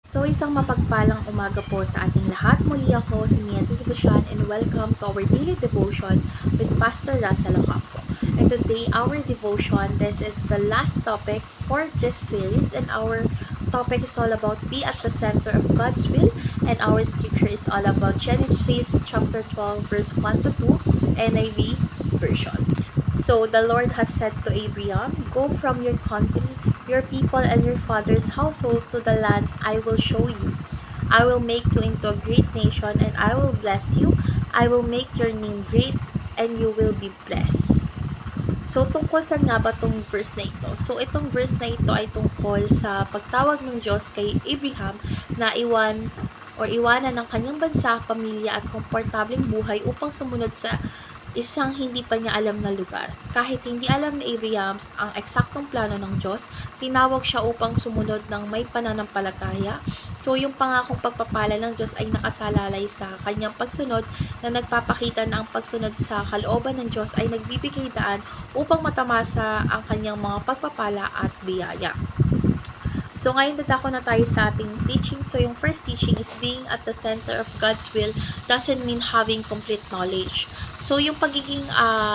So, isang mapagpalang umaga po sa ating lahat. Muli ako si Mia Tisbushan and welcome to our daily devotion with Pastor Russell Ocampo. And today, our devotion, this is the last topic for this series, and our topic is all about be at the center of God's will, and our scripture is all about Genesis chapter 12 verse 1 to 2, NIV version. So the Lord has said to Abraham, "Go from your country, your people, and your father's household to the land I will show you. I will make you into a great nation, and I will bless you. I will make your name great, and you will be blessed." So, tungkol saan nga ba itong verse na ito? So, itong verse na ito ay tungkol sa pagtawag ng Diyos kay Abraham na iwanan ng kanyang bansa, pamilya at komportableng buhay upang sumunod sa isang hindi pa niya alam na lugar. Kahit hindi alam ni Abraham ang eksaktong plano ng Diyos, tinawag siya upang sumunod ng may pananampalataya. So, yung pangakong pagpapala ng Diyos ay nakasalalay sa kanyang pagsunod na nagpapakita na ang pagsunod sa kalooban ng Diyos ay nagbibigay daan upang matamasa ang kanyang mga pagpapala at biyaya. So, ngayon dadako na tayo sa ating teaching. So, yung first teaching is being at the center of God's will doesn't mean having complete knowledge. So, yung pagiging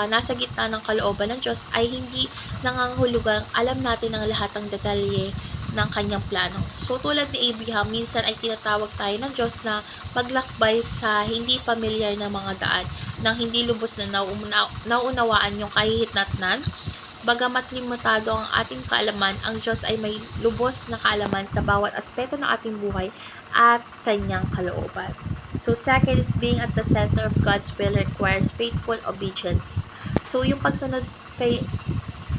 nasa gitna ng kalooban ng Diyos ay hindi nangangahulugang alam natin ang lahat ng detalye ng kanyang plano. So, tulad ni Abraham, minsan ay tinatawag tayo ng Diyos na maglakbay sa hindi pamilyar na mga daan, nang hindi lubos na nauunawaan yung kahihitnatnan. Bagamat limitado ang ating kaalaman, ang Diyos ay may lubos na kaalaman sa bawat aspeto ng ating buhay at kanyang kalooban. So, second is being at the center of God's will requires faithful obedience. So, yung pagsunod kay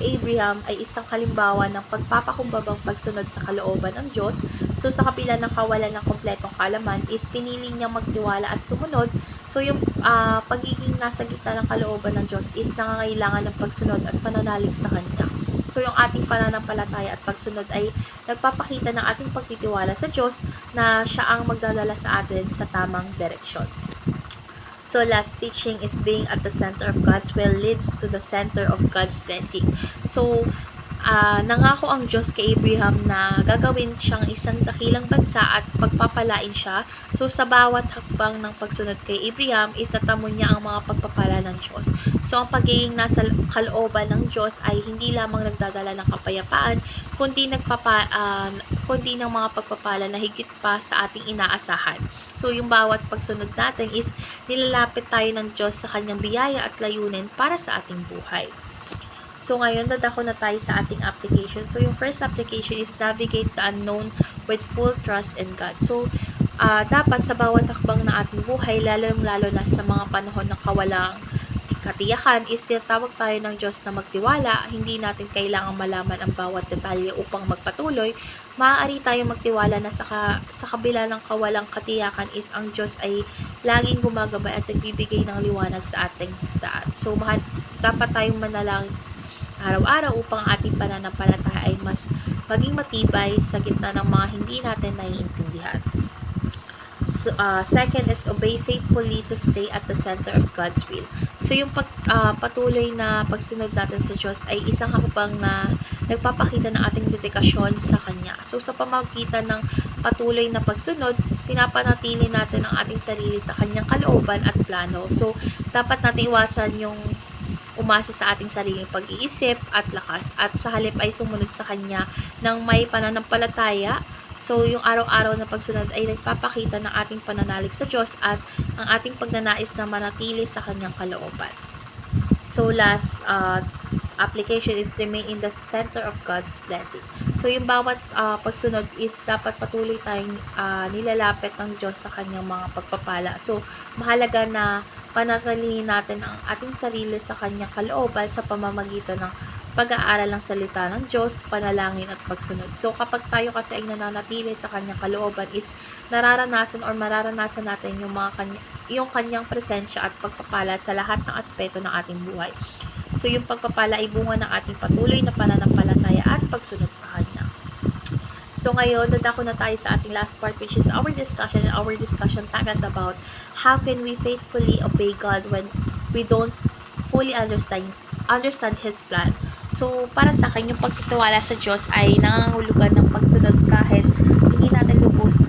Abraham ay isang halimbawa ng pagpapakumbabang pagsunod sa kalooban ng Diyos. So, sa kabila ng kawalan ng kompletong kaalaman is pinili niyang magtiwala at sumunod. So, yung pagiging nasa gitna ng kalooban ng Diyos is nangangailangan ng pagsunod at pananalig sa Kanya. So, yung ating pananampalataya at pagsunod ay nagpapakita ng ating pagtitiwala sa Diyos na Siya ang magdadala sa atin sa tamang direksyon. So, last teaching is being at the center of God's will leads to the center of God's blessing. So, nangako ang Diyos kay Abraham na gagawin siyang isang dakilang bansa at pagpapalain siya. So, sa bawat hakbang ng pagsunod kay Abraham, itatamo niya ang mga pagpapala ng Diyos. So, ang pagiging nasa kalooban ng Diyos ay hindi lamang nagdadala ng kapayapaan, kundi ng mga pagpapala na higit pa sa ating inaasahan. So, yung bawat pagsunod natin is nilalapit tayo ng Diyos sa kanyang biyaya at layunin para sa ating buhay. So, ngayon, dadako na tayo sa ating application. So, yung first application is navigate the unknown with full trust in God. So, dapat sa bawat hakbang na ating buhay, lalo na sa mga panahon ng kawalang katiyakan, is tinatawag tayo ng Diyos na magtiwala. Hindi natin kailangang malaman ang bawat detalye upang magpatuloy. Maaari tayong magtiwala na sa kabila ng kawalang katiyakan is ang Diyos ay laging gumagabay at nagbibigay ng liwanag sa ating daan. So, dapat tayong manalangin araw-araw upang ating pananampalataya ay mas maging matibay sa gitna ng mga hindi natin naiintindihan. So, second is obey faithfully to stay at the center of God's will. So, yung patuloy na pagsunod natin sa Diyos ay isang hakbang na nagpapakita ng ating dedikasyon sa Kanya. So, sa pamamagitan ng patuloy na pagsunod, pinapanatili natin ang ating sarili sa Kanyang kalooban at plano. So, dapat natin iwasan yung umasa sa ating sariling pag-iisip at lakas, at sa halip ay sumunod sa Kanya ng may pananampalataya. So, yung araw-araw na pagsunod ay nagpapakita ng ating pananalig sa Diyos at ang ating pagnanais na manatili sa Kanyang kalooban. So, last application is remain in the center of God's blessing. So, yung bawat pagsunod is dapat patuloy tayong nilalapit ng Diyos sa Kanyang mga pagpapala. So, mahalaga na panatilihin natin ang ating sarili sa Kanyang kalooban sa pamamagitan ng pag-aaral ng salita ng Diyos, panalangin at pagsunod. So, kapag tayo kasi ay nananatili sa Kanyang kalooban is mararanasan natin yung Kanyang presensya at pagpapala sa lahat ng aspeto ng ating buhay. So, yung pagpapala ay bunga ng ating patuloy na pananampalataya at pagsunod sa Kanya. So, ngayon, dadako na tayo sa ating last part, which is our discussion. And our discussion tackles about how can we faithfully obey God when we don't fully understand His plan. So, para sa akin, yung pagtitiwala sa Diyos ay nangangahulugan ng pagsunod kahit hindi natin lubos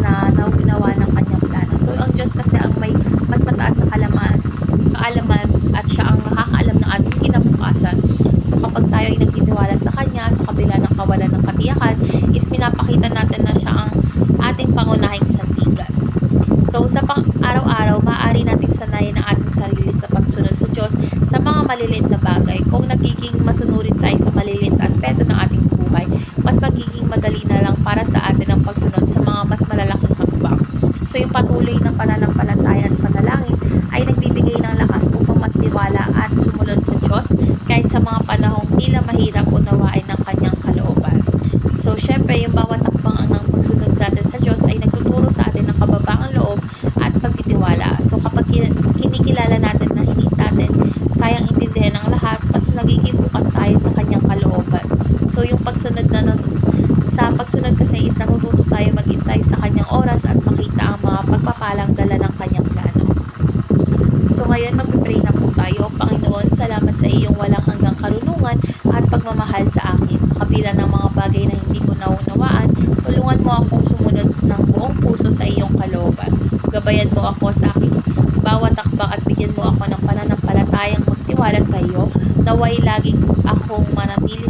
So yung patuloy na pananampalataya at panalangin ay nagbibigay ng lakas upang magtiwala at sumunod sa Diyos kahit sa mga panahong tila mahirap unawain ng kanyang kalooban. So syempre yung bawat hakbang ng pagsunod natin sa Diyos ay nagtuturo sa atin ng kababaang loob at pagtitiwala. So kapag kinikilala natin na hindi natin kayang intindihan ng lahat, mas nagiging bukas tayo sa kanyang kalooban. So yung sa pagsunod kasi is natututo tayo maghintay sa kanyang oras at makita ang mga pagpapalang dala ng kanyang plano. So ngayon magpipray na po tayo. Panginoon, salamat sa iyong walang hanggang karunungan at pagmamahal sa akin. Sa kabila ng mga bagay na hindi ko naunawaan, tulungan mo akong sumunod ng buong puso sa iyong kalooban. Gabayan mo ako sa aking bawat akbang at bigyan mo ako ng pananampalatayang magtiwala sa iyo. Naway laging akong manatili